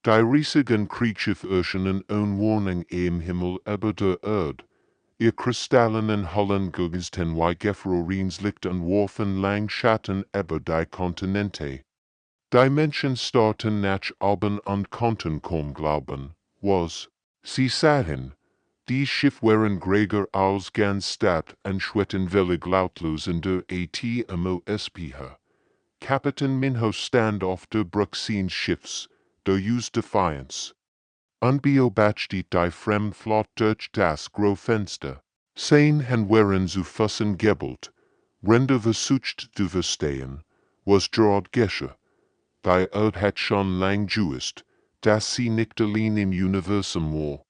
Die riesigen Kriegsschifföceanen Wohnung im Himmel über der Erde. Ihr kristallenen Hallen gugsten wie Gefrorins Licht entworfen lang Schatten über die Kontinente. Die Menschen starten nach oben und konnten kaum glauben, was sie sahen. Die Schiff waren größer als ganz Stadt und schwebten völlig lautlos in der Atmosphäre. Kapitän Minho stand auf der Brücke seines Schiffs, der US Defiance. Unbeobachtet die Fremdflotte durch das Großfenster. Sein Hand waren zu Füßen geballt. Ränder versucht zu verstehen, was gerade geschah. Die Erde hat schon lang gewusst, dass sie nicht allein im Universum war.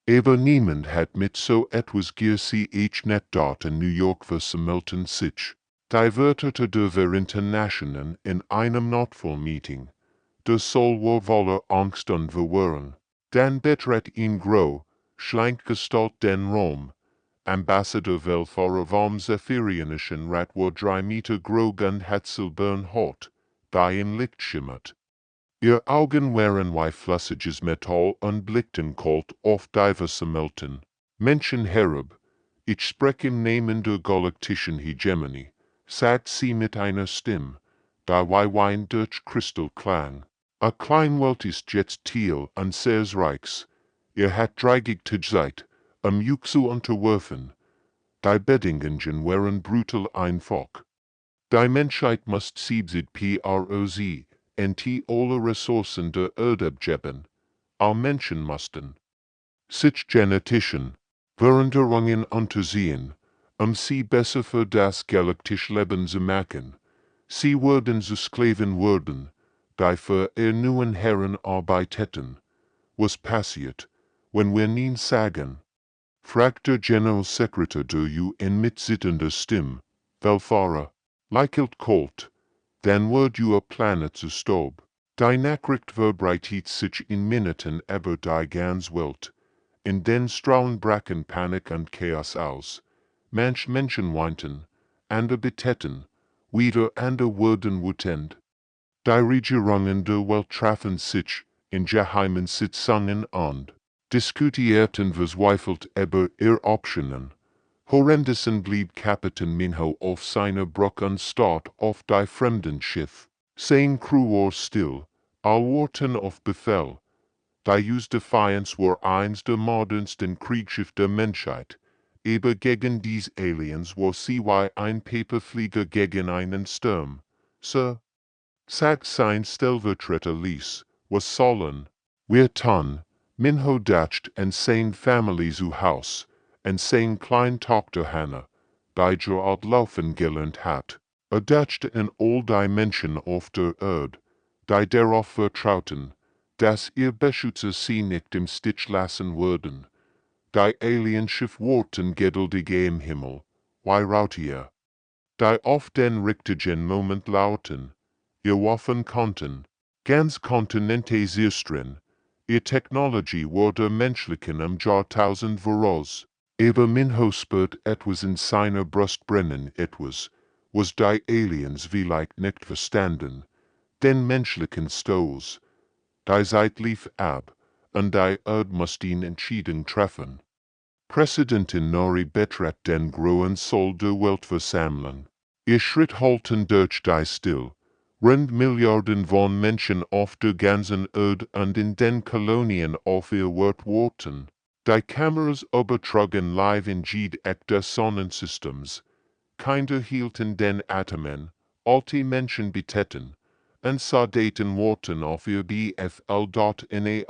Aber niemand hat mit so etwas gerechnet dort in New York versammelten sich. Die Wörter der Vereinten in einem Notfallmeeting. Der Soul war voller Angst und Verwirrung. Dann betrat ihn grau, schlank Gestalt den Raum. Ambassador Welfahrer vom Zephyrionischen Rat war 3 Meter groß und hat silbern Haut, bei ihm Licht schimmert. Ihr Augen waren wie flüssiges Metall und blickten kalt auf die versammelten Menschen herab. Ich spreche im Namen der galaktischen Hegemonie, sagt sie mit einer Stimme, die wie Wein durch Kristall klang. A Kleinwelt ist jetzt Teil unseres Reichs. Ihr habt dreigig Zeit, Juch zu unterwerfen. Die Bedingungen waren brutal einfach. Die Menschheit muss 70% alle Ressourcen der Erde abgeben. All Menschen mussten sich genetischen Veränderungen unterziehen, sie besser für das galaktische Leben zu machen. Sie wurden zu Sklaven wurden, die für ihr neuen Herren arbeiteten. Was passiert, wenn wir ihn sagen? Fragt der Generalsekretär der UN mit sittender Stimme, Welfahrer, lächelt kalt, dann wird Ihr Planet zu Staub. Die Nachricht verbreitet sich in Minuten über die ganze Welt. In den Strahlen brachen Panik und Chaos aus. Manche Menschen weinten, andere beteten, wieder andere wurden wütend. Die Regierungen der Welt trafen sich in geheimen Sitzungen und diskutierten verzweifelt über ihre Optionen. Horrendessen blieb Kapitän Minho auf seiner Brücke und starrt auf die fremden Schiff. Sein Crew war still, all warten auf Befehl. Die US Defiance war eins der modernsten Kriegsschiffe der Menschheit. Aber gegen diese Aliens war sie wie ein Paperflieger gegen einen Sturm. Sir, sagt sein Stellvertreter Lies, was sollen wir tun? Minho dacht en sein Family zu Haus, en sein klein Tochter Hannah, die gerade laufen gelernt hat. Dachte en all die Menschen auf der Erde, die darauf vertrauten, dass ihr Beschützer sie nicht im Stich lassen würden. Die Alienschiff warten geduldig im Himmel, wie Rautier. Die auf den richtigen Moment lauten, ihr Waffen konnten, ganz Kontinente zerstreuen. Ihr Technologie wurde menschlichen Jahrtausend voraus. Aber Minho spürt etwas in seiner Brust brennen, etwas, was die Aliens vielleicht nicht verstanden, den menschlichen Stolz. Die Zeit lief ab, und die Erde musste ihn entschieden treffen. Präsidentin Nori betrat den großen Saal der Weltversammlung. Ihr Schritt halten durch die still. Rund Milliarden von Menschen auf der ganzen Erde und in den Kolonien auf ihr Wort warten. Die Kameras übertragen live in jede Eck des Sonnensystems. Kinder hielten den Atemen, alte Menschen beteten, und Soldaten warten auf ihr BFL.NARI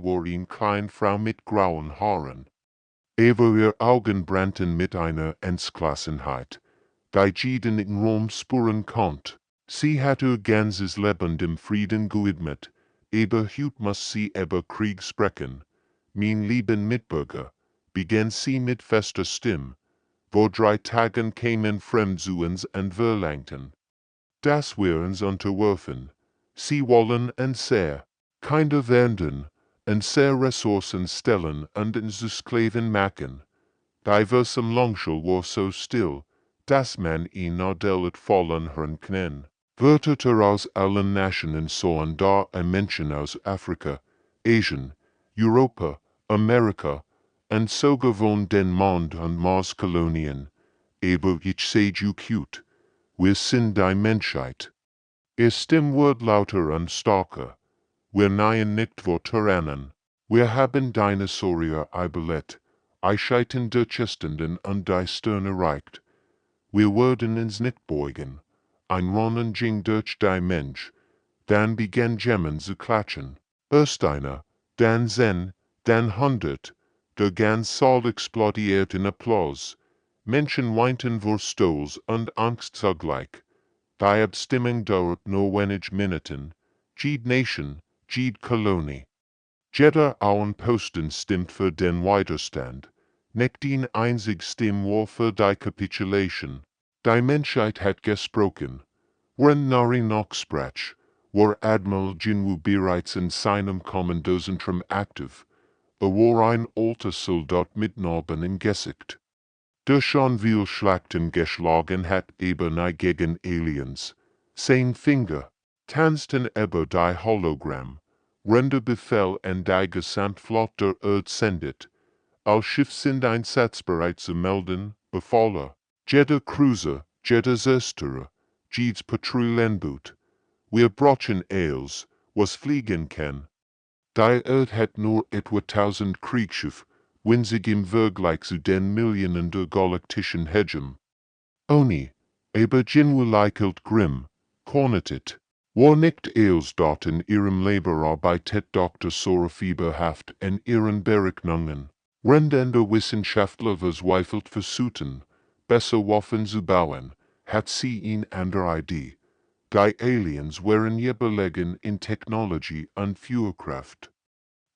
war in klein Frau mit grauen Haaren. Aber ihr Augen brannten mit einer Entschlossenheit, die jeden in Rom spüren konnte. Sie hat ihr ganzes Leben dem Frieden gewidmet, aber heute muss sie über Krieg sprechen. Mein lieben Mitbürger, begann sie mit fester Stimme. Vor 3 Tagen kämen fremd zu uns und verlangten, dass wir uns unterwerfen. Sie wollen und sehr, Kinder werden, und sehr Ressourcen stellen und uns zu Sklaven machen. Die Versammlung war so still, dass man ihn ordentlich fallen hören kann. Wörter aus allen Nationen sahen da Menschen aus Afrika, Asien, Europa, Amerika, en sogar von den Mond und Mars-Kolonien, aber ich sage gut, wir sind die Menschheit. Stem wird lauter und starker, wir neien nicht vor Tyrannen, wir haben Dinosaurier überlebt, Eichheiten der Chestenden und die Sterne reicht. Wir werden uns nicht beugen, ein Ronnen ging durch die Mensch, dann begann Gemmen zu klatschen. Erst einer, dann 10, dann 100, der ganze Saal explodiert in Applaus. Menschen weinten vor Stolz und Angst zugleich. Die Abstimmung dauert nur wenig Minuten. Jede Nation, jede Kolonie. Jeder Außenposten stimmt für den Widerstand. Nicht ein einzig Stimm war für die Capitulation. Die Menschheit hat gesprochen. Wenn Nari noch sprach, war Admiral Jinwu bereits in seinem Kommandozentrum aktiv. War ein alter Soldat mit Narben im Gesicht. Der schon viel Schlachten geschlagen hat nie gegen Aliens. Sein Finger tanzten über die Hologramm. Render Befehl an die Gesamtflotte der Erde sendet. Als Schiff sind einsatzbereit zu melden, befahle. Jeder Cruiser, jeder Zerstörer, jedes Patrouillenboot. Wir brauchen alles, was fliegen kann. Die Erde hat nur etwa 1000 Kriegsschiffe, winzig im Vergleich zu den Millionen der galaktischen Hegemen. Oni, aber Jinwu lächelt grimm, kornetet. War nicht alles dort in ihrem Laborarbeit Dr. Sora fieberhaft in ihren Berechnungen. Rendender Wissenschaftler verzweifelt versuchten, besser Waffen zu bauen, hat sie ihn an der Idee. Die Aliens waren je belegen in Technologie und Führkraft.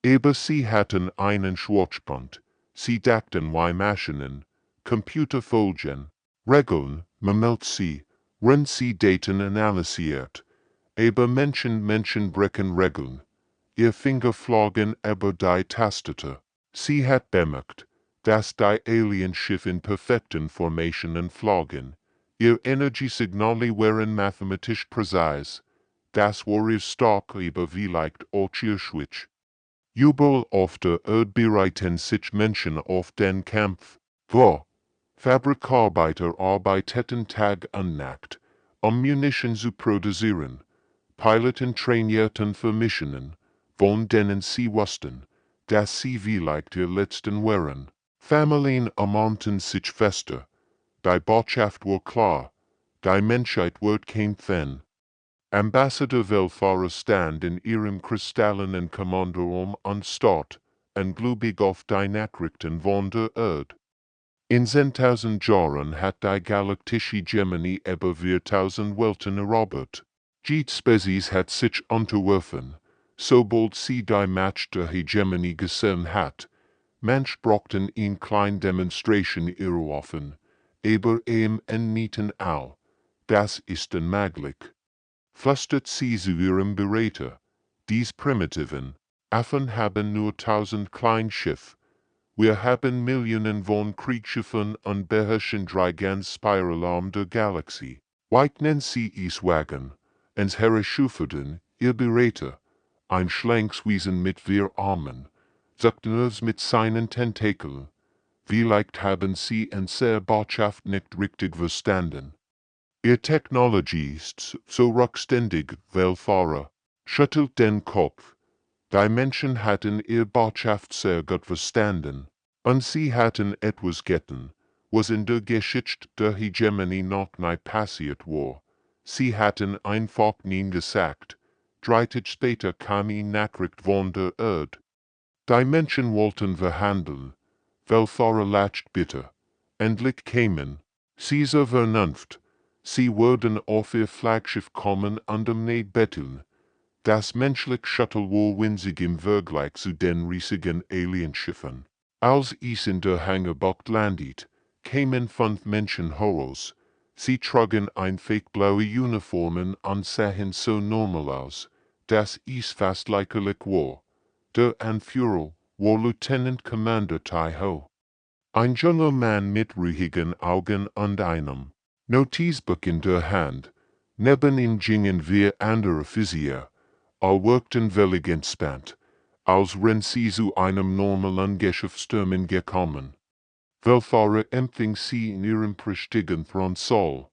Aber sie hatten einen Schwachpunkt. Sie dachten wie Maschinen, Computerfolgen, Regeln, memelt sie, wenn sie Daten analysiert. Aber Menschen brechen Regeln. Ihr Finger flogen über die Tastatur. Sie hat bemerkt, dass die Alienschiff in perfekten Formationen flogen. Ihr Energiesignale waren mathematisch präzise. Das war ihr stark aber vielleicht auch ihr Schwach. Überall auf der Erde bereiten sich Menschen auf den Kampf vor. Fabrikarbeiter arbeiteten Tag und Nacht, Munition zu produzieren. Piloten trainierten für Missionen, von denen sie wussten, dass sie vielleicht ihr letzten wären. Familien ermahnten sich fester. Die Botschaft war klar. Die Menschheit wird kein Fan. Ambassador Welfahrer stand in ihrem kristallenen Kommandoraum und starrt, ungläubig auf die Nachrichten von der Erde. In 10.000 Jahren hat die galaktische Gemini über 4.000 Welten erobert. Jede Spezies hat sich unterworfen, sobald sie die Macht der Hegemonie gesehen hat. Manch brauchten in klein Demonstration ihre Waffen, aber nieten all. Das ist unmöglich. Flüstert sie zu ihrem Berater. Dies primitiven Affen haben nur 1000 Kleinschiffe. Wir haben Millionen von Kriegsschiffen und beherrschen 3 ganz Spiralarm der Galaxie. Weignen sie es wagen, ins Herre Schuferden, ihr Berater, ein schlankes Wesen mit 4 Armen, sagten es mit seinen Tentakeln. Vielleicht haben sie unsere Botschaft nicht richtig verstanden. Ihr Technologie ist so rückständig, Welfahrer, schüttelt den Kopf. Die Menschen hatten ihr Botschaft sehr gut verstanden, und sie hatten etwas getan, was in der Geschichte der Hegemonie noch nie passiert war. Sie hatten einfach nie gesagt. 3 Tage später kam eine Nachricht von der Erde. Die Menschen wollten verhandeln. Welfahrer lacht bitter. Endlich kämen sie zur Vernunft. Sie würden auf ihr Flaggschiff kommen und betteln. Das menschliche Shuttle war winzig im Vergleich zu den riesigen Alienschiffen. Als es in der Hangarbucht landet, kamen 5 Menschen heraus. Sie trugen blaue Uniformen und sahen so normal aus, dass es fast lächerlich war. Der Anführer war Lieutenant Commander Taiho. Ein junger Mann mit ruhigen Augen und einem Notizbuch in der Hand. Neben ihm gingen 4 andere Offiziere. All wirkten völlig entspannt, als wenn sie zu einem normalen Geschäftstermin gekommen. Welche empfing sie in ihrem prächtigen Thronsaal.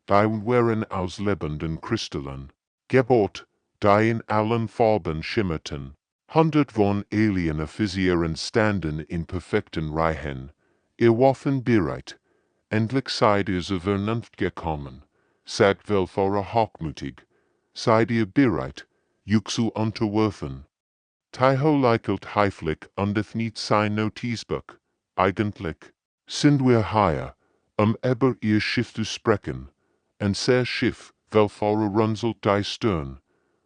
Die waren aus lebenden Kristallen gebaut, die in allen Farben schimmerten. Hundert von Alien-Offizieren standen in perfekten Reihen. Ihr Waffen bereit. Endlich seid ihr zur Vernunft gekommen, sagt Welfare hochmütig. Seid ihr bereit, euch zu unterwerfen? Tycho lächelt heiflich und öffnet sein Notizbuch. Eigentlich sind wir hier, über ihr Schiff zu sprechen. Ein sehr Schiff, Welfare runzelt die Stirn.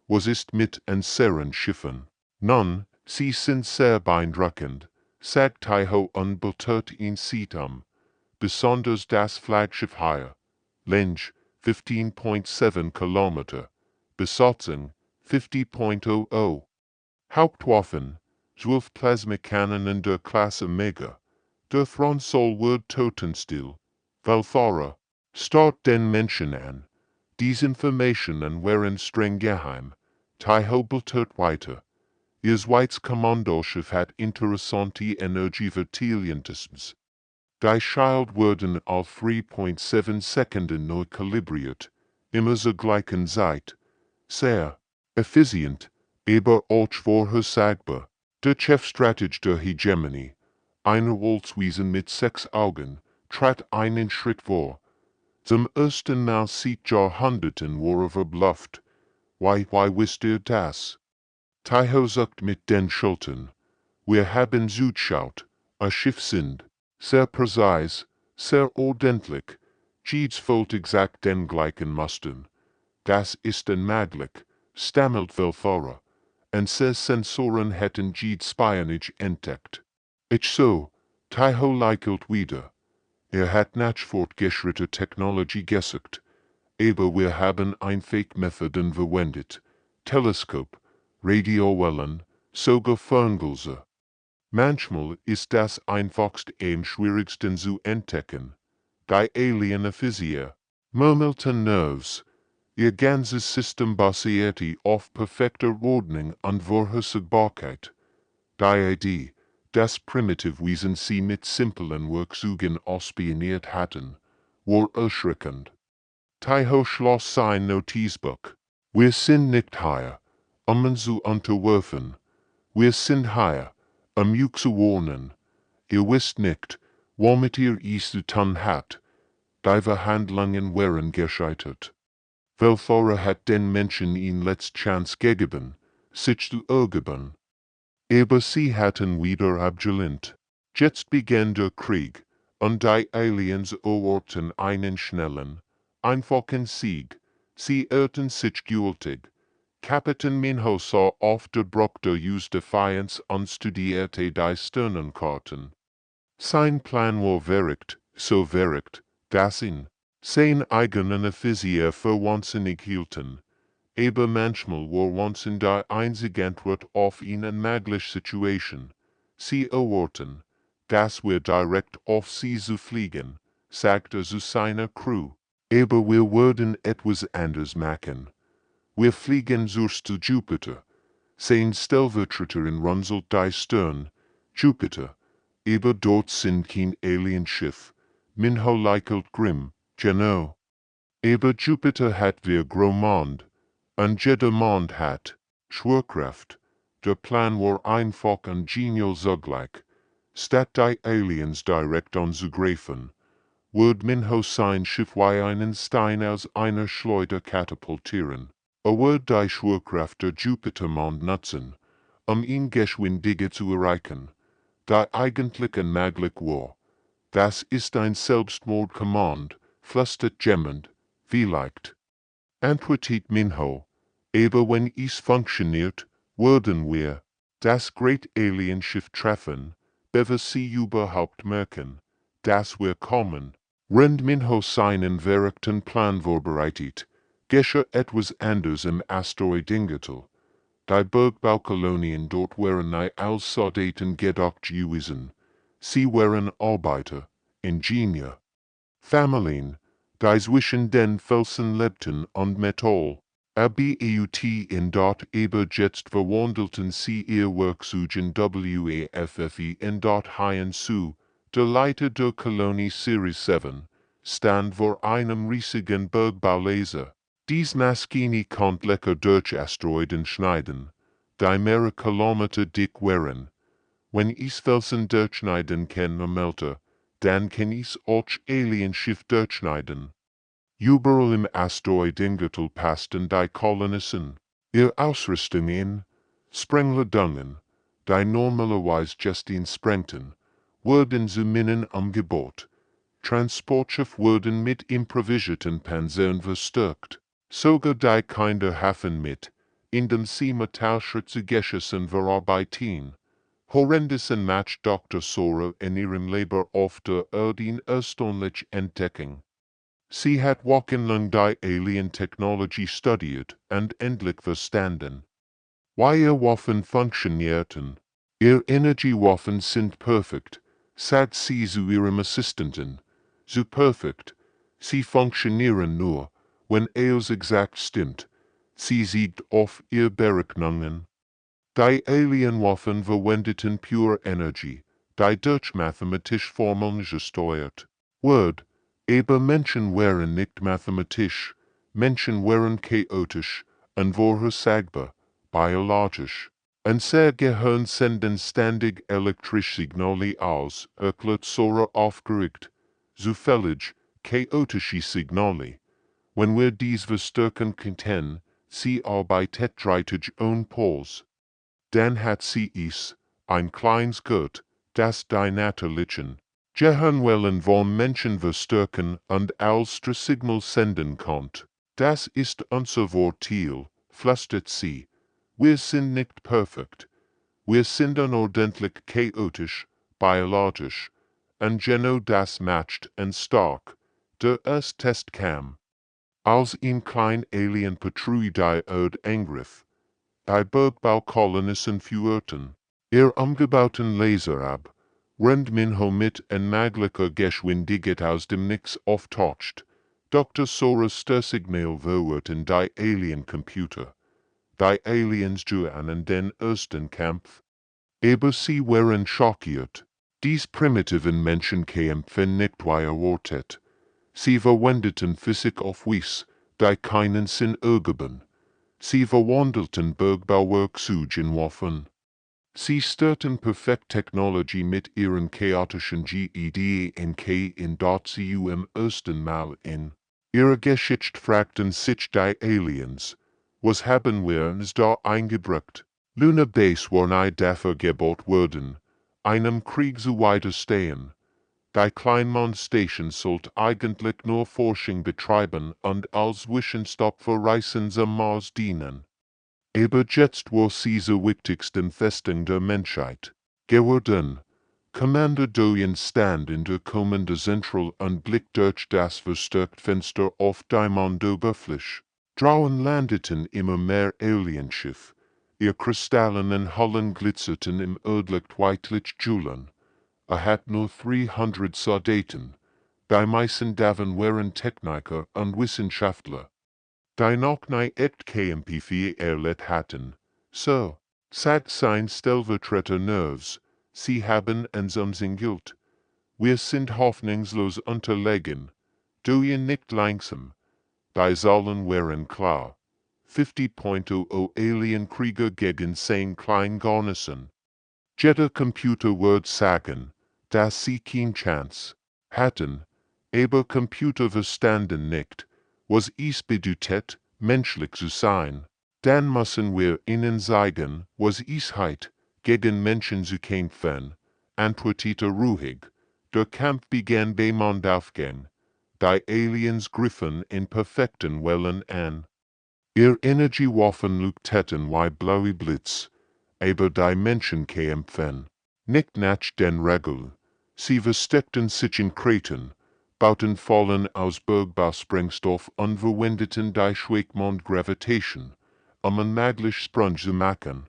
Was ist mit unseren Schiffen? Nun, sie sind sehr beeindruckend, sagt Tycho und betört ihn Seatam. Besonders das Flaggschiff hier. Länge 15.7 Kilometer. Besatzung 50.00. Hauptwaffen 12 Plasmakanonen der Klasse Mega. Der Thronsaal wird totenstill. Welfare starrt den Menschen an. Diese Informationen waren streng geheim. Tycho betört weiter. Ihr Schweiz-Kommandoschiff hat interessante Energieverteilungssystems. Die Schild wurden auf 3.7 Sekunden neu kalibriert, immer zur gleichen Zeit. Sehr effizient, aber auch vorhersagbar. Der Chefstratege der Hegemonie, einer Wolfswesen mit 6 Augen, trat einen Schritt vor. Zum ersten Mal seit Jahrhunderten war verblüfft. Why wisst ihr das? Tycho zuckt mit den Schultern. Wir haben zugeschaut, ein Schiff sind. Sehr präzise, sehr ordentlich, jedes folgt exakt den gleichen Mustern. Das ist unmöglich, stammelt Welfare. Unsere Sensoren hätten jedes Spionage entdeckt. Ich so, Tycho lächelt wieder. Hat nach fortgeschrittener Technologie gesucht, aber wir haben einfach Methoden verwendet. Teleskop, Radiowellen, sogar Ferngläser. Manchmal ist das einfachste am schwierigsten zu entdecken. Die Alien-Offizier murmelten Nerves. Ihr ganzes System basierte auf perfekter Ordnung und Vorhersagbarkeit. Die Idee, dass Primitivwesen sie mit simplen Werkzeugen ausspioniert hatten, war erschreckend. Tycho schloss sein Notizbuch. Wir sind nicht hier, uns zu unterwerfen. Wir sind hier, euch zu warnen. Ihr wisst nicht, womit ihr es zu tun habt. Die Verhandlungen waren gescheitert. Welfare hat den Menschen ihnen letzte Chance gegeben, sich zu ergeben. Aber sie hatten wieder abgelehnt. Jetzt begann der Krieg, und die Aliens eroberten einen schnellen, einfachen Sieg. Sie irrten sich gültig. Kapitän Minho sah auf der Brücke der Defiance und studierte die Sternenkarten. Sein Plan war verrückt, so verrückt, dass ihn sein eigenen Offizier für wahnsinnig hielten. Aber manchmal war Wahnsinn die einzige Antwort auf eine unmögliche Situation. Sie erwarten, dass wir direkt auf sie zu fliegen, sagte zu seiner Crew. Aber wir werden etwas anders machen. Wir fliegen zuerst zu Jupiter. Sein Stellvertreterin runzelt die Stirn. Jupiter. Aber dort sind kein Alienschiff. Minho lächelt grimm. Genau. Aber Jupiter hat wir Gromond. Und jeder Mond hat Schwerkraft. Der Plan war einfach und genial zugleich. Statt die Aliens direkt anzugreifen, wird Minho sein Schiff wie einen Stein aus einer Schleuder katapultieren. Wird die Schwerkraft der Jupitermond nutzen, ihn geschwindiger zu erreichen. Die eigentlich unmöglich war. Das ist ein Selbstmordkommand, flüstert jemand, vielleicht. Antwortet Minho. Aber wenn es funktioniert, würden wir das Great Alien Schiff treffen, bevor sie überhaupt merken, dass wir kommen. Wenn Minho seinen verrückten Plan vorbereitet, geschah etwas anders im Asteroidengürtel. Die Bergbaukolonien dort waren nicht als Soldaten gedacht gewesen. Sie waren Arbeiter, Ingenieur, Familien, die zwischen den Felsen lebten und Metall. Beut in dot aber jetzt verwandelten sie ihr Werkzeugen WAFFE in dot hien zu, der Leiter der Kolonie Series 7, stand vor einem riesigen Bergbauleser. Dies Maschine konnte lecker durch Asteroiden schneiden, die mehrere Kilometer dick wären. Wenn ich Felsen durchschneiden kann melter, dann kann ich auch Alienschiff durchschneiden. Überall im Asteroidengürtel passten die Kolonisten. Ihr Ausrüstungen, Sprengladungen, die normalerweise Justin sprengten, wurden zu Minen umgebaut. Transportschiff wurden mit improvisierten Panzern verstärkt. Sogar die Kinder Hafen mit, in dem sie Metallschürze geschossen verarbeiten. Horrendusen Match Dr. Sora in ihrem Leben auf der Erde erstaunlich entdecken. Sie hat wochenlang die Alien-Technologie studiert und endlich verstanden. Wie ihr Waffen funktionierten. Ihr Energiewaffen sind perfekt, sagt sie zu ihrem Assistenten. So perfekt. Sie funktionieren nur, wenn es exakt stimmt. Sie siegt auf ihr Berechnungen. Die Alienwaffen verwendeten pure Energie, die durch mathematisch Formeln gesteuert wird. Aber Menschen wären nicht mathematisch, Menschen wären chaotisch und vorhersagbar, biologisch. Und sie Gehirn senden ständig elektrische Signale aus, erklärt Sora aufgeregt. Zufällig, chaotische Signale. Wenn wir dies verstärken könnten, sie arbeitet dreitig ohne Pause. Dann hat sie es, ein kleines Gurt, das die natürlichen Gehirnwellen von Menschen verstärken und als Signal senden kommt. Das ist unser Vorteil, flüstert sie. Wir sind nicht perfekt. Wir sind unordentlich chaotisch, biologisch, und genau das matcht und stark. Der erste Test kam, als ein klein Alien-Patrouille die Erde angriff. Die Bergbaukolonisten führten ihr umgebauten Laser ab, während Minho mit unmöglicher Geschwindigkeit aus dem Nix auftaucht. Dr. Soras Störsignal verwirrten die Alien-Computer. Die Aliens gewannen den ersten Kampf. Aber sie waren schockiert. Dies primitiven Menschen kämpfen nicht wie erwartet. Sie verwendeten Physik auf Weise, die keinen Sinn ergaben. Sie verwandelten Bergbauwerkzeuge in Waffen. Sie störten perfekt Technologie mit ihren chaotischen GEDNK in dort sie im ersten Mal in. Ihre Geschichte fragten sich die Aliens. Was haben wir uns da eingebracht? Luna Base war nie dafür gebaut worden, einem Krieg zu widerstehen. Die Kleinmond-Station sollte eigentlich nur Forschung betreiben und als Zwischenstopp für Reisen zum Mars dienen. Aber jetzt war sie zur wichtigsten Festung der Menschheit geworden. Commander Doyen stand in der kommenden Zentral und blickte durch das verstärkte Fenster auf die Mondoberfläche. Draußen landeten immer mehr Alienschiffe. Ihr kristallenen Hullen glitzerten im Erdlicht-Whitelicht-Julen. Hat nur 300 Soldaten. Die meisten davon waren Techniker und Wissenschaftler. Die noch nie echt KMP4 erlebt hatten. So, sagt sein Stellvertreter Nerves, sie haben uns umsingelt. Wir sind hoffnungslos unterlegen. Doyen nicht langsam. Die Zahlen waren klar. 50.00 Alien-Krieger gegen 10 Kleingarnison. Jeder Computer wird sagen, dass sie keine Chance hatten, aber Computer verstanden nicht, was es bedeutet, menschlich zu sein. Dann müssen wir ihnen zeigen, was es heißt, gegen Menschen zu kämpfen, antwortete ruhig. Der Kampf begann beim Mondaufgang. Die Aliens griffen in perfekten Wellen an. Ihr Energiewaffen leuchteten wie blaue Blitz, aber die Menschen kämpfen nicht nach den Regeln. Sie versteckten sich in Kraten, bauten Fallen aus Bergbausprengstoff und verwendeten die Schwachmond-Gravitation, ein möglich Sprung zu machen.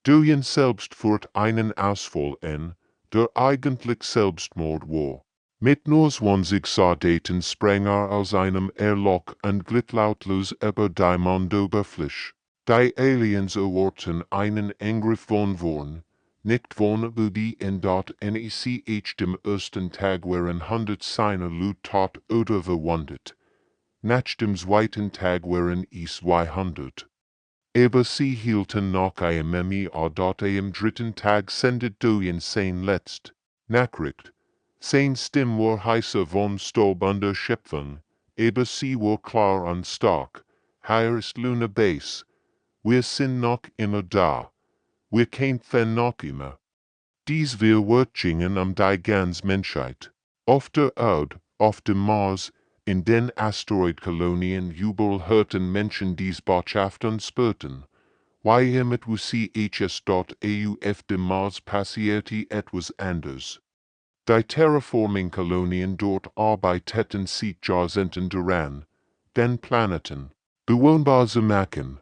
Doyen selbst führt einen Ausfall an, der eigentlich Selbstmord war. Mit nur 20 Soldaten sprang aus einem Airlock und glitt lautlos über die Mondoberfläche. Die Aliens erwarten einen Angriff von vorn, nicht von die in dort NECH dem ersten Tag waren 100 seiner Lut tot oder verwundet. Nach dem zweiten Tag waren es 200. Aber sie hielten noch eine dort am dritten Tag sendet durch sein letzt Nachricht. Sein Stimm war heißer von Staub an der Schöpfung, aber sie war klar und stark. Hier ist Luna Base. Wir sind noch immer da. Wir kämpfen noch immer. Dies wir Wörtchen die ganz Menschheit. Auf der Erde, auf dem Mars, in den Asteroidkolonien überall hörten Menschen dies Botschaft und spürten. Hiermit wusste HS dort auf dem Mars passierte etwas anders. Die Terraforming-Kolonien dort arbeiteten sich jahrzehnten daran, den Planeten bewohnbar zu machen.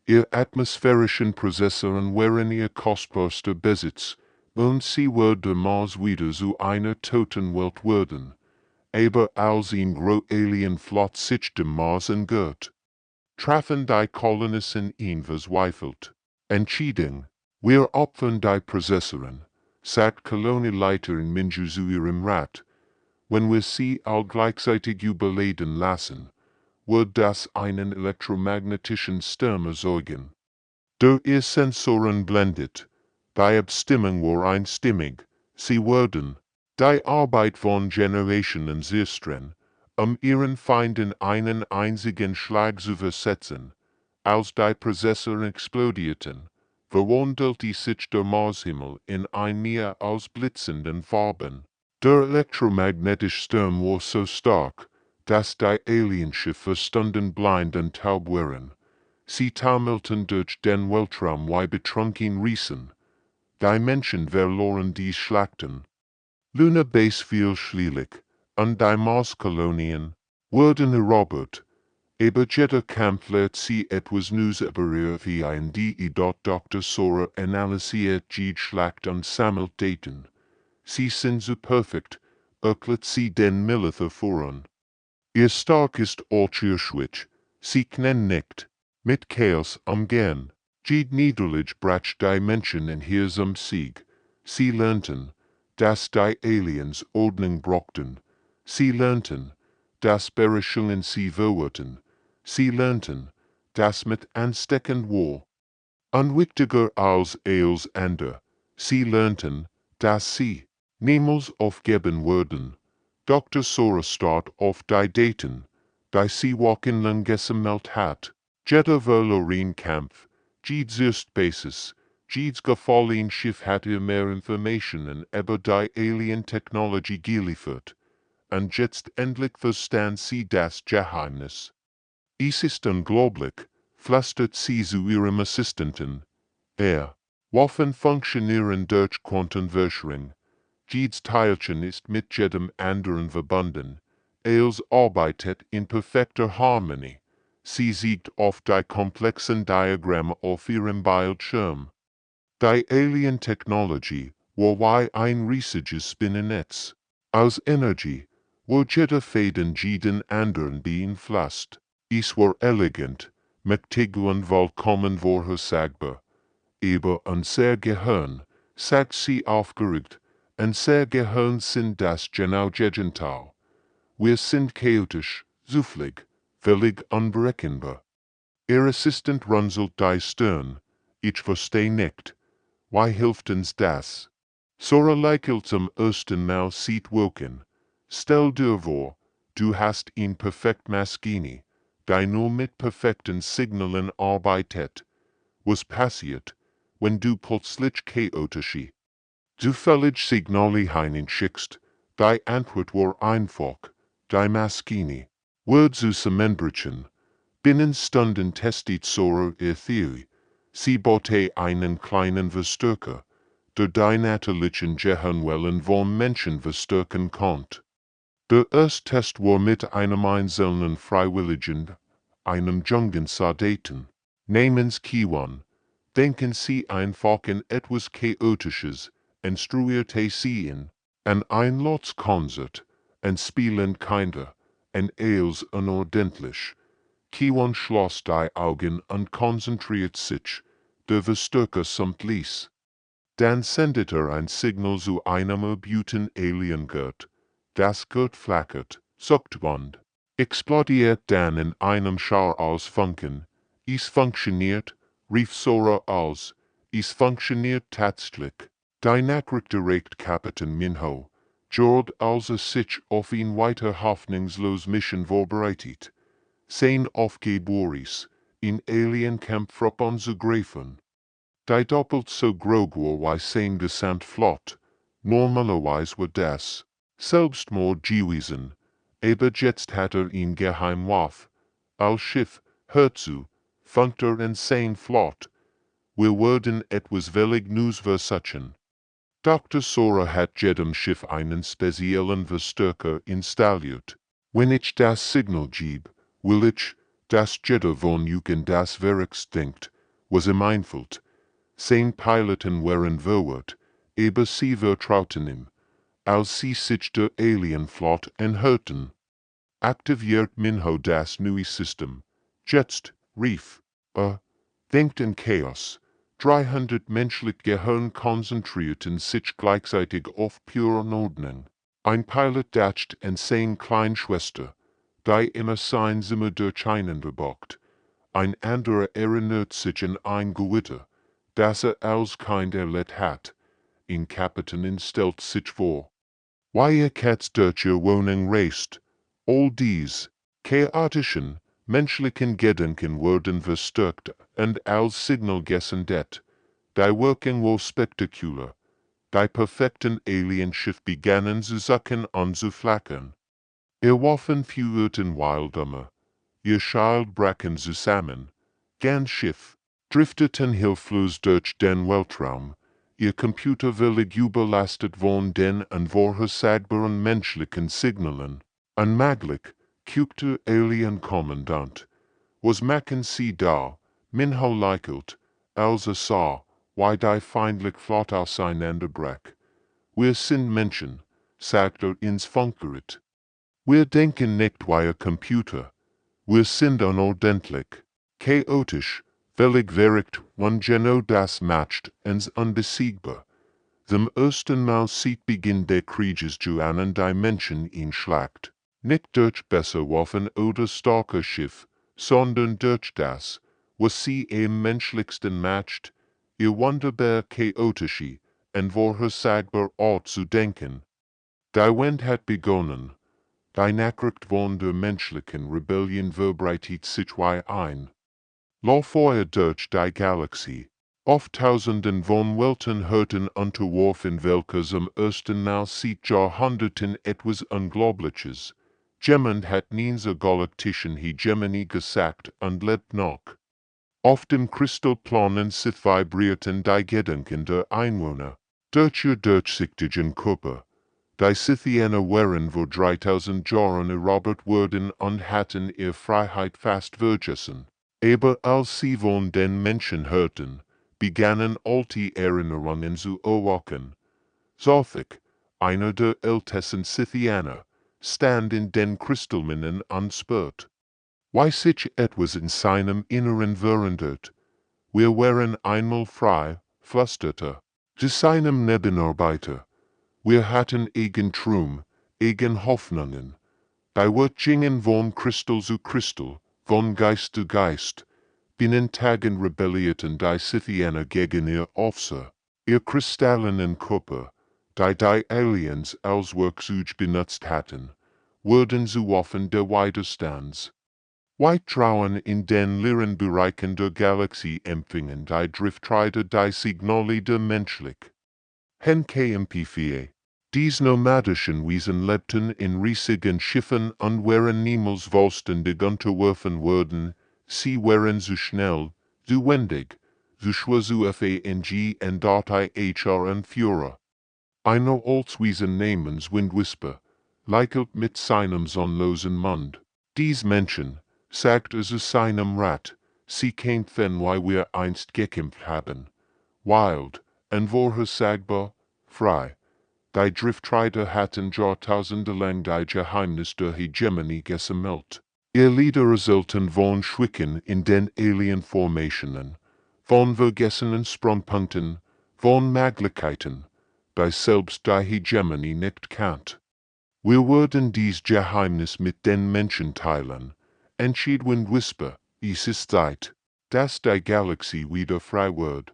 Ihr atmosphärischen Prozessoren waren ihr kostbarster Besitz, und sie würde Mars wieder zu einer toten Welt werden. Aber als ein Alien-Flot sich dem Mars entgört, trafen die Kolonisten ihn verzweifelt. Entschieden, wir opfern die Prozessoren, sagt Kolonieleiterin Minju zu ihrem Rat. Wenn wir sie all gleichzeitig überleben lassen, wird das einen elektromagnetischen Sturm erzeugen. Durch ihr Sensoren blendet. Die Abstimmung war einstimmig. Sie würden die Arbeit von Generationen sichern, ihren Feinden einen einzigen Schlag zu versetzen. Als die Prozessoren explodierten, verwandelte sich der Marshimmel in ein Meer aus blitzenden Farben. Der elektromagnetische Sturm war so stark, dass die Alienschiffe stunden blind und taub waren. Sie taumelten durch den Weltraum wie betrunken Riesen. Die Menschen verloren die Schlachten. Luna Base fiel schließlich, und die Marskolonien wurden erobert. Aber jeder Kampf lehrt sie etwas Neues über ihr wie ein die dort Dr. Sora analysiert die Schlacht und sammelt Daten. Sie sind so perfekt, erklärt sie den Militär voran. Ihr stark ist Altschirschwitsch, sie können nicht mit Chaos umgehen. Jede Niederlage bracht die Menschen in ihrem Sieg. Sie lernten, dass die Aliens Ordnung brauchten. Sie lernten, dass Berechungen sie verwirrten. Sie lernten, dass mit ansteckend war. Unwichtiger als alles andere. Sie lernten, dass sie niemals aufgeben würden. Dr. Sora start auf die Daten, die sie wochenlang gesammelt hat. Jeder verloren Kampf, jedes Basis, jedes gefallen Schiff hat ihr mehr Informationen über die Alien-Technologie geliefert. Und jetzt endlich verstand sie das Geheimnis. Es ist unglaublich, flüstert sie zu ihrem Assistenten. Waffen funktionieren durch Quantenverschwörung. Jedes Teilchen ist mit jedem anderen verbunden. Es arbeitet in perfekter Harmonie. Sie sieht auf die komplexen Diagramme auf ihrem Bildschirm. Die Alien-Technologie war wie ein riesiges Spinnennetz. Aus Energie, wo jeder Faden jeden anderen beeinflusst. Es war elegant, mächtig und vollkommen vorhersagbar. Aber unser Gehirn, sagt sie aufgeregt, unser Gehirn sind das genau Gegenteil. Wir sind chaotisch, zufällig, völlig unberechenbar. Ihr Assistent runzelt die Stirn. Ich verstehe nicht. Wie hilft uns das? Sora lächelt zum ersten Mal sieht Wilken. Stell dir vor, du hast ihn perfekt Maschine, die nur mit perfekten Signalen arbeitet. Was passiert, wenn du plötzlich chaotische, zufällig Signale hineinschickst? Die Antwort war einfach. Die Maschine wird zusammenbrechen. Binnen Stunden testet Sora ihr Theorie. Sie baute einen kleinen Verstärker, der die natürlichen Gehirnwellen von Menschen verstärken konnte. Der erste Test war mit einem einzelnen Freiwilligen, einem jungen Soldaten, namens Kiwan. Denken Sie einfach in etwas Chaotisches, instruierte sie ihn, an ein Lotskonzert, en spielen kinder, en eels unordentlich. Kiewon schloss die Augen und konzentriert sich, der Verstärker samt ließ. Dann sendet ein Signal zu einem erbeuten Alien-Gurt. Das Gurt flackert, Zuchtwand, explodiert dann in einem Schauer aus Funken. Es funktioniert, rief Sora aus, es funktioniert tatsächlich. Die Nachricht direkt Kapitän Minho, Jord als sich auf ihn weiter hoffnungslos Mission vorbereitet. Sein Aufgeborris, in Alien-Kampf anzugreifen. Die doppelt so groß wie sein Descent-Flott, normalerweise war das Selbstmord gewesen, aber jetzt hat ihn geheim waff, als Schiff, hört zu, funkt in sein Flott. Wir werden etwas völlig Neues versuchen. Dr. Sora hat jedem Schiff einen speziellen Verstärker installiert. Wenn ich das Signal gebe, will ich, dass jeder von euch das Werks denkt, was einfällt. Sein Piloten waren verwirrt, aber sie vertrauten ihm, als sie sich der Alienflot enthörten. Aktiviert Minho das neue System. Jetzt, rief, denkt in Chaos. 300 menschliche Gehirn konzentrierten sich gleichzeitig auf pure Ordnung. Ein Pilot dacht an seine Kleinschwester, die immer sein Zimmer durcheinander bockt. Ein anderer erinnert sich an ein Gewitter, das als Kind erlebt hat. Ein Kapitän stellt sich vor. Wie Katz deutsche Wohnung reist. All dies, chaotischen, menschlichen Gedanken wurden verstärkt und als Signal gesendet. Die Wirkung war spektakulär. Die perfekten Alienschiff begannen zu sacken und zu flackern. Ihr Waffen führten Wildummer. Ihr Schild brachen zusammen. Ganz Schiff drifteten hilflos durch den Weltraum. Ihr Computer völlig überlastet von den unvorhersagbaren menschlichen Signalen. Unmöglich, guckte Alien-Kommandant. Was machen Sie da? Minho lächelt, als sah, wie die feindliche Flotte auseinanderbrach. Wir sind Menschen, sagte ins Funkgerät. Wir denken nicht wie Computer. Wir sind unordentlich, chaotisch, völlig verrückt, und genau das macht uns unbesiegbar. Zum ersten Mal seit Beginn der Krieges an die Menschen ihn schlagt. Nicht durch besser Waffen oder starker Schiff, sondern durch das, was sie am menschlichsten macht, ihr wunderbar chaotische, unvorhersagbar Art zu denken. Die Wind hat begonnen. Die Nachricht von der menschlichen Rebellion verbreitet sich wie ein Lauffeuer durch die Galaxie. Oft Tausenden von Welten hörten unterworfen, welche zum ersten Mal seit Jahrhunderten etwas Unglaubliches. Jemand hat nie zur galaktischen Hegemonie gesagt und lebt noch. Auf dem Kristallplanen sich vibrierten die Gedanken der Einwohner. Durch ihr durchsichtigen Körper. Die Scythianer waren vor 3000 Jahren erobert worden und hatten ihre Freiheit fast vergessen. Aber als sie von den Menschen hörten, begannen alte Erinnerungen zu erwachen. Zothik, einer der ältesten Scythianer, stand in den Kristallminen und spürt. Wie sich etwas in seinem Inneren verändert. Wir waren einmal frei, flüsterte, zu seinem Nebenarbeiter. Wir hatten Eigentum, Hoffnungen. Die wir gingen von Kristall zu Kristall, von Geist zu Geist. Binnen Tagen rebellierten die Scythianer gegen ihr Officer, ihr kristallenen Körper, die Aliens als Werkzeug benutzt hatten, wurden zu Waffen der Widerstands. Trauen in den leeren Bereichen der Galaxie empfingen die Drifttreiber die Signale der menschlich. KMP4. Dies nomadischen Wesen lebten in riesigen Schiffen und waren niemals vollständig unterworfen worden, sie waren zu schnell, zu wendig, zu schwer zu FANG und Datei HR und Führer. Einer als Wesen namens Windwhisper, lächelt mit seinem sonnlosen Mund. Dies Menschen, sagt zu seinem Rat, sie kämpfen wie wir einst gekämpft haben. Wild, unvorhersagbar, frei. die Driftrider hatten jahrtausendelang die Geheimnis der Hegemonie gesammelt. Ihr Lieder sollten von Schwicken in den Alien-Formationen, von vergessenen Sprungpunkten, von Möglichkeiten, die selbst die Hegemonie nicht kennt. Wir würden dies Geheimnis mit den Menschen teilen, entschieden whisper, es ist Zeit, dass die Galaxie wieder frei wird.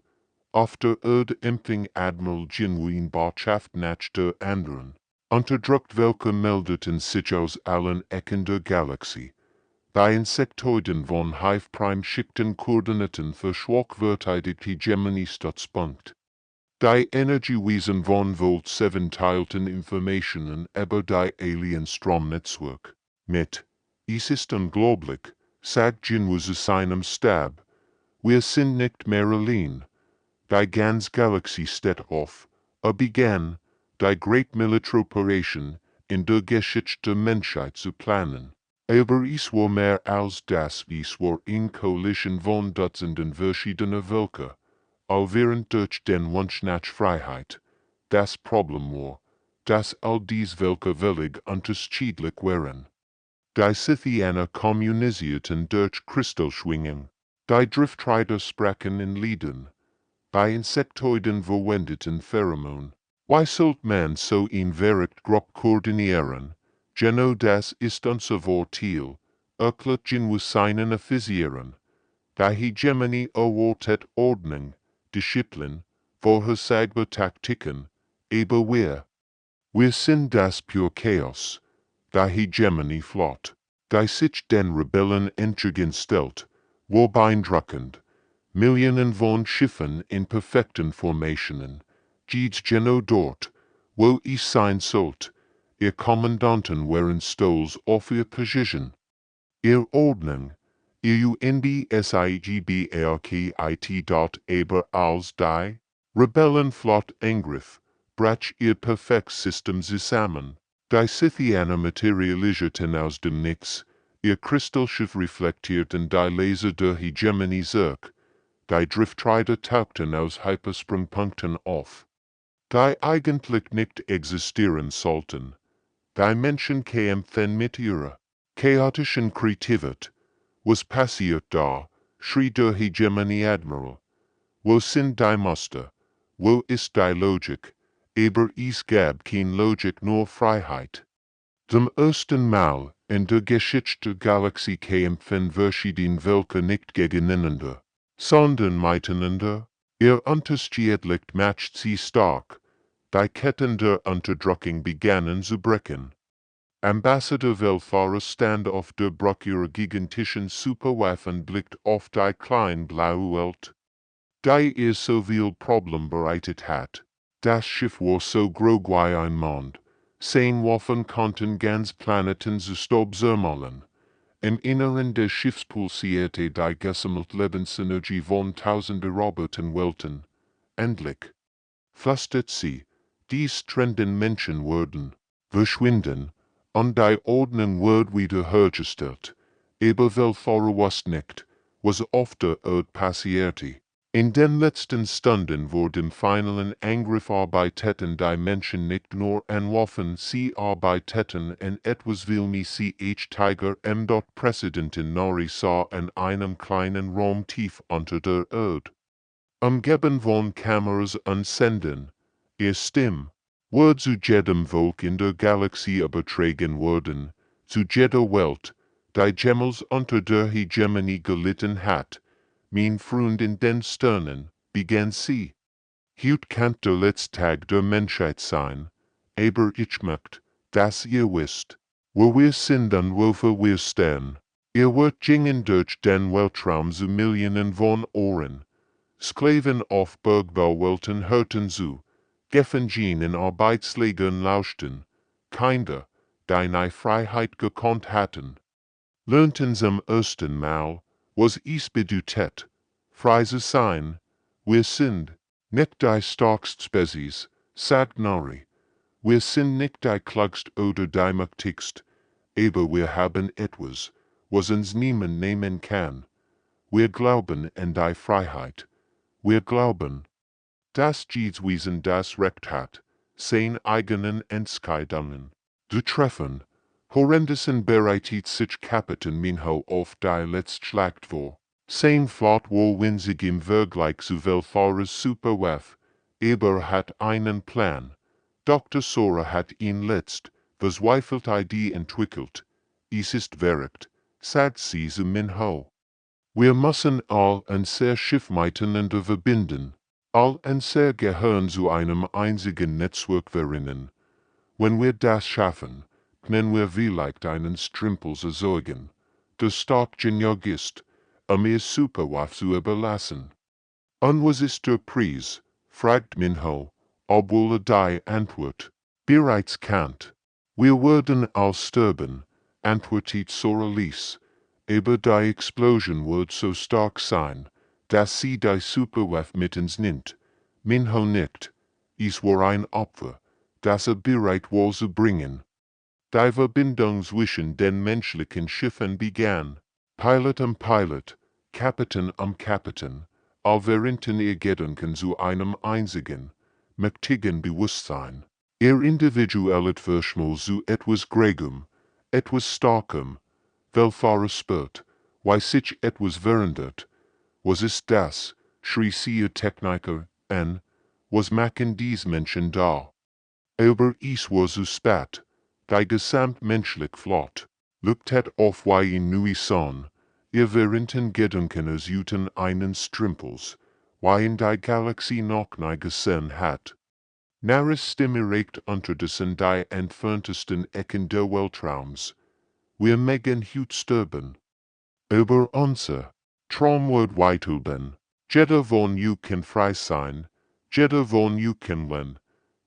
Auf der Erde empfing Admiral genuine Botschaft nach der anderen, unterdrückt welche meldeten sich aus allen Ecken der Galaxie. Die Insektoiden von HFY schickten Koordinaten für schwachwörtliche Hegemoniestützpunkt. Die Energiewesen von Volt 7 teilten Informationen über die Alien-Stromnetzwerk mit. Es ist unglaublich, sagt Jinwu zu seinem Stab. Wir sind nicht mehr allein. Die ganze Galaxie steht auf, begann, die Great Military Operation in der Geschichte der Menschheit zu planen. Aber es war mehr als das, es war eine Koalition von Dutzenden verschiedener Völker, allwährend durch den Wunsch nach Freiheit. Das Problem war, dass all dies Völker völlig unterschiedlich waren. Die Scythianer kommunisierten durch Kristallschwingung, die Driftrider sprachen in Liedern, die Insektoiden verwendeten Pheromon. Why sollt man so ein verrückt Grupp koordinieren? Genau das ist unser Vorteil, Jinwu seinen Affisieren. Die Hegemonie erwartet Ordnung, Disziplin, vorhersehbare Taktiken, aber wir sind das pure Chaos. Die Hegemonie flott, die sich den Rebellen entgegenstellt, war beeindruckend. Millionen von Schiffen in perfekten Formationen, geht's genau dort, wo es sein sollt. Ihr Kommandanten waren stolz auf ihr Position. Ihr Ordnung, ihr UNDSIGBRKIT dort aber als die Rebellenflott Angriff, brach ihr Perfektsystem zusammen. Die Scythianer materialisierten aus dem Nix, ihr Kristallschiff reflektierten die Laser der Hegemonie zurück. Die Driftrider tauchten aus Hypersprungpunkten auf, die eigentlich nicht existieren sollten. Die Menschen kämpften mit ihrer chaotischen Kreativität. Was passiert da? Schrie der Hegemonie Admiral. Wo sind die Muster? Wo ist die Logik? Aber es gab kein Logik, nur Freiheit. Zum ersten Mal in der Geschichte der Galaxie kämpfen verschiedene Völker nicht gegeneinander, sondern miteinander. Ihr Unterschiedlich macht sie stark. Die Ketten der Unterdrückung begannen zu brechen. Ambassador Welfahrer stand auf der Brücke ihrer gigantischen Superwaffen blickt auf die kleine blaue Welt, die ihr so viel Problem bereitet hat. Das Schiff war so groß wie ein Mond. 10 Waffen konnten ganz Planeten zu Staub zermalen. Im Inneren des Schiffs pulsierte die gesammelte Lebensenergie von tausenden Roboterwelten. Endlich flüstert sie, dies trennenden Menschen würden verschwinden, und die Ordnung wird wiederhergestellt. Aber Welfahrer wusste nicht, was auf der Erde passierte. In den letzten Stunden vor dem finalen Angriff arbeiteten die Menschen nicht nur an Waffen, sie arbeiteten an etwas wie Tiger dort Präsidentin Nori sah an einem kleinen Raum tief unter der Erde. Umgeben von Kameras und Sendern, ihr Stimme wird zu jedem Volk in der Galaxie übertragen worden, zu jeder Welt, die jemals unter der Hegemonie gelitten hat. Mein Freund in den Sternen, begann sie. Heut kann der letzte Tag der Menschheit sein, aber ich möchte, dass ihr wisst, wo wir sind und wofür wir stehen. Ihr wird gingen durch den Weltraum zu Millionen von Ohren. Sklaven auf Bergbauwelten hörten zu, Gefangen in Arbeitslägern lauschten, Kinder, die nach Freiheit gekonnt hatten, lernten zum ersten Mal, was es bedeutet, frei zu sein. Wir sind nicht die starkste Spezies, sagt Nori. Wir sind nicht die klugste oder die mächtigste, aber wir haben etwas, was uns niemand nehmen kann. Wir glauben an die Freiheit. Wir glauben, dass jedes Wesen das Recht hat, sein eigenen Entscheidungen zu treffen. Horrendussen bereitet sich Kapitän Minho auf die letzte Schlacht vor. Sein Flot wohl winzig im Vergleich zu Welfahrers Superwaffe, aber hat einen Plan. Dr. Sora hat ihn letzt, verzweifelt Idee entwickelt. Es ist verrückt, sagt sie zu Minho. Wir müssen all unser Schiff miteinander verbinden. All unser gehören zu einem einzigen Netzwerk verinnen. Wenn wir das schaffen, können wir vielleicht einen Strimpel erzeugen, der stark genug ist, ihr Superwaffe zu überlassen. Und was ist der Preis? Fragt Minho, obwohl die Antwort bereits kannt. Wir werden all sterben, antwortet Sora Lies, aber die Explosion wird so stark sein, dass sie die Superwaffe mit uns nimmt. Minho nickt. Es war ein Opfer, das bereit war zu bringen. Die Verbindung zwischen den menschlichen Schiffen begann. Pilot am Pilot, Kapitän am Kapitän, währenden ihr Gedanken zu einem einzigen, mächtigen Bewusstsein. Ihr individuellet Verschmull zu etwas Gregum, etwas Starkem, Welfahrer spürt, weil sich etwas verändert. Was ist das? Schrie sie ihr Techniker an. Was machen dies Menschen da? Aber es war so spät. Die gesamtmenschliche Flot lückt het auf wie in nui son. Ihr währenden Gedanken es juten einen Strimpels, wie in die Galaxie noch nie gesehen hat. Nahre Stimme regt unterdessen die entferntesten Ecken der Weltraums. Wir mögen hut sterben. Aber unser Traum wird weiterleben. Jeder von you kann frei sein. Jeder von you kann lernen.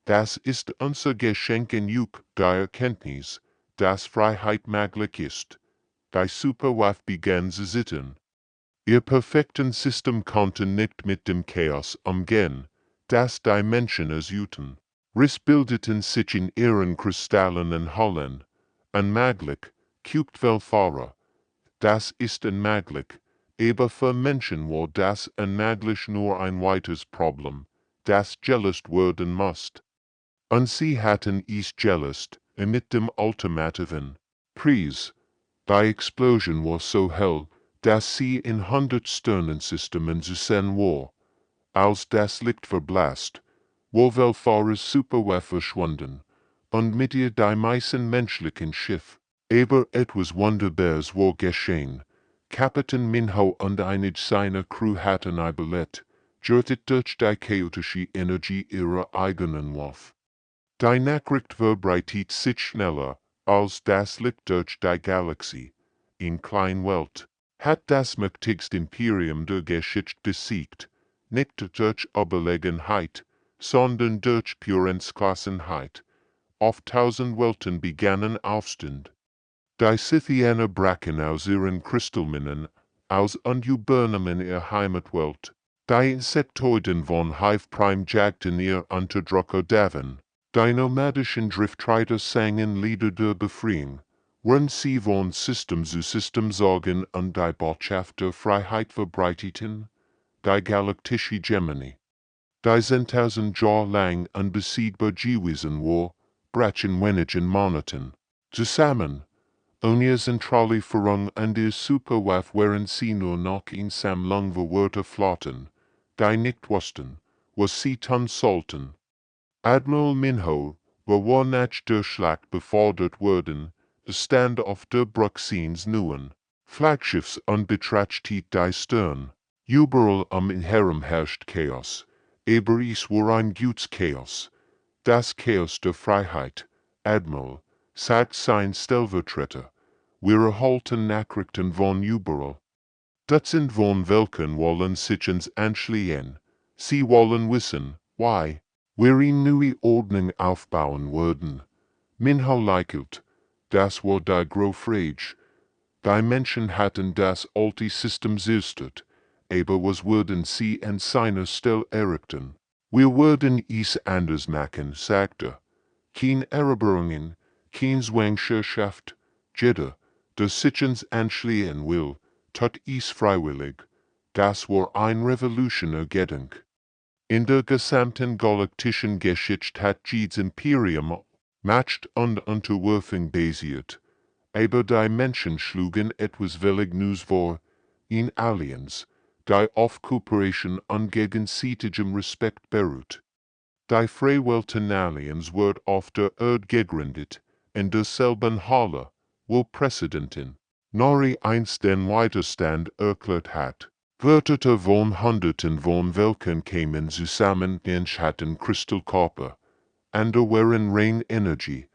Das ist unser Geschenk in Juk der Erkenntnis, dass Freiheit möglich ist. Die Superwaffe begann zu zittern. Ihr perfekten System konnte nicht mit dem Chaos umgehen, das die Menschen ersuchten. Riss bildeten sich in ihren kristallenen Hallen. Unmöglich, guckt Welfahrer. Das ist unmöglich, aber für Menschen war das unmöglich nur ein weiteres Problem, das gelöst werden musste. Und sie hatten es gelöst, mit dem ultimativen Preis. Die Explosion war so hell, dass sie in 100 Sternensystemen zu sehen war. Als das Licht verblasst, war Welfahrers Superwaffe verschwunden, und mit ihr die meisten menschlichen Schiff. Aber etwas Wunderbares war geschehen. Kapitän Minho und einige seiner Crew hatten überlebt, gehörtet durch die chaotische Energie ihrer eigenen Waffe. Die Nachricht verbreitet sich schneller, als das Licht durch die Galaxie. In Kleinwelt hat das mächtigste Imperium der Geschichte besiegt, nicht durch Überlegenheit, sondern durch pure Entschlossenheit. Auf 1000 Welten begannen Aufstand. Die Scythianer brachen aus ihren Kristallminen aus und übernahmen ihre Heimatwelt. Die Insektoiden von Hive Prime jagten ihr Unterdrücker davon. Die nomadischen Driftreiter sangen Lieder der Befreiung, während sie von System zu System zogen und die Botschaft der Freiheit verbreiteten. Die galaktische Gemini, die 10.000 Jahre lang unbesiegbar gewesen war, brachen wenigen Monaten. Zusammen, ohne zentrale Führung und ihr Superwaffe waren sie nur noch in Sammlung verwirrter Flotten, die nicht wussten, was sie tun sollten. Admiral Minho war nach der Schlacht befördert worden, stand auf der Brücke seines neuen Flaggschiffs und betrachtet die Sterne. Überall herum herrscht Chaos, aber es war ein gutes Chaos. Das Chaos der Freiheit, Admiral, sagt sein Stellvertreter. Wir erhalten Nachrichten von überall. Dutzend von welchen wollen sich uns anschließen. Sie wollen wissen, why wir in neue Ordnung aufbauen würden. Minho lächelt. Das war die Grofrage. Die Menschen hatten das alte System zerstört, aber was würden sie an seiner Stelle errichten? Wir würden es anders machen, sagte. Kein Eroberungen, kein Zwangsherrschaft. Jeder, der sich uns anschließen will, tut es freiwillig. Das war ein revolutionärer Gedanke. In der gesamten galaktischen Geschichte hat jedes Imperium macht und Unterwerfung basiert. Aber die Menschen schlugen etwas völlig Neues vor, in Aliens, die auf Kooperation und gegenseitigem Respekt beruht. Die Freiwilligen Aliens wird auf der Erde gegründet, in derselben Halle, wo Präsidentin Nori einst den Widerstand erklärt hat. Wörter von Hunderten von Welken kämen zusammen, hatten Kristallkörper, andere waren rein Energie,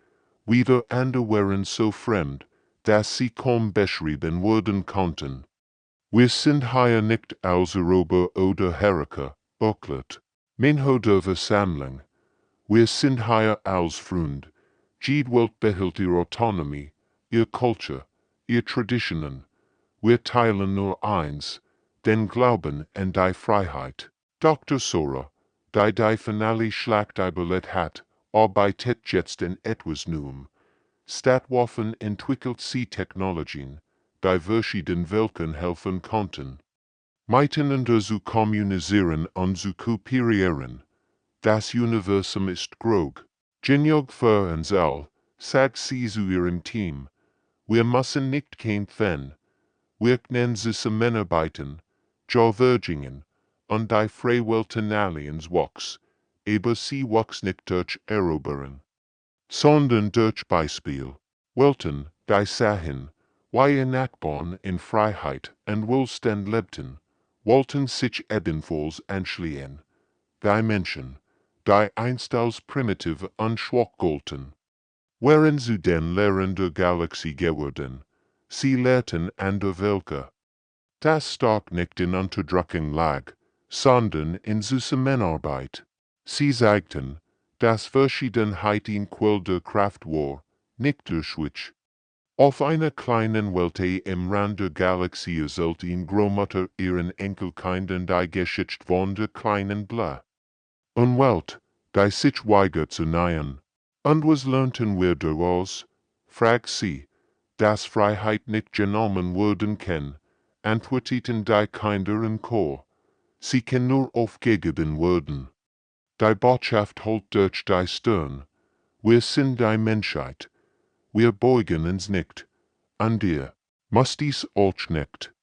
wieder andere waren so fremd, dass sie kaum beschrieben werden konnten. Wir sind hier nicht als Rober oder Herker, erklärt Menschheit Versammlung. Wir sind hier als Freund. Jede Welt behält ihre Autonomie, ihre Kultur, ihre Traditionen. Wir teilen nur eins, den Glauben an die Freiheit. Dr. Sora, die finale Schlacht überlebt hat, arbeitet jetzt in etwas Neuem. Statt Waffen entwickelt sie Technologien, die verschiedenen Welten helfen konnten. Miteinander zu kommunizieren und zu kooperieren. Das Universum ist grog. Genug für uns all, sagt sie zu ihrem Team. Wir müssen nicht kämpfen. Wir können zusammenarbeiten, Vergingen, und die Freiwilligen Aliens wachs, aber sie wachs nicht durch Erobern, sondern durch Beispiel. Welten, die sahen, wie ihr Nachbarn in Freiheit und Wohlstand lebten, wollten sich ebenfalls anschließen. Die Menschen, die einst als primitiv und schwach galten, waren zu den Lehrern der Galaxie geworden. Sie lehrten andere Völker. Das stark nicht in Unterdrückung lag, sondern in Zusammenarbeit. Sie zeigten, dass Verschiedenheit in Quell der Kraft war, nicht der Schwitz. Auf einer kleinen Welt im Rand der Galaxie sollte in Großmutter ihren Enkelkindern die Geschichte von der kleinen Bla. Und Welt, die sich weigert zu nähern. Und was lernten wir daraus? Fragt sie, dass Freiheit nicht genommen werden kann, antworteten die Kinder in Chor. Sie kann nur aufgegeben werden. Die Botschaft holt durch die Stirn. Wir sind die Menschheit. Wir beugen uns nicht. An dir. Muss dies auch nicht.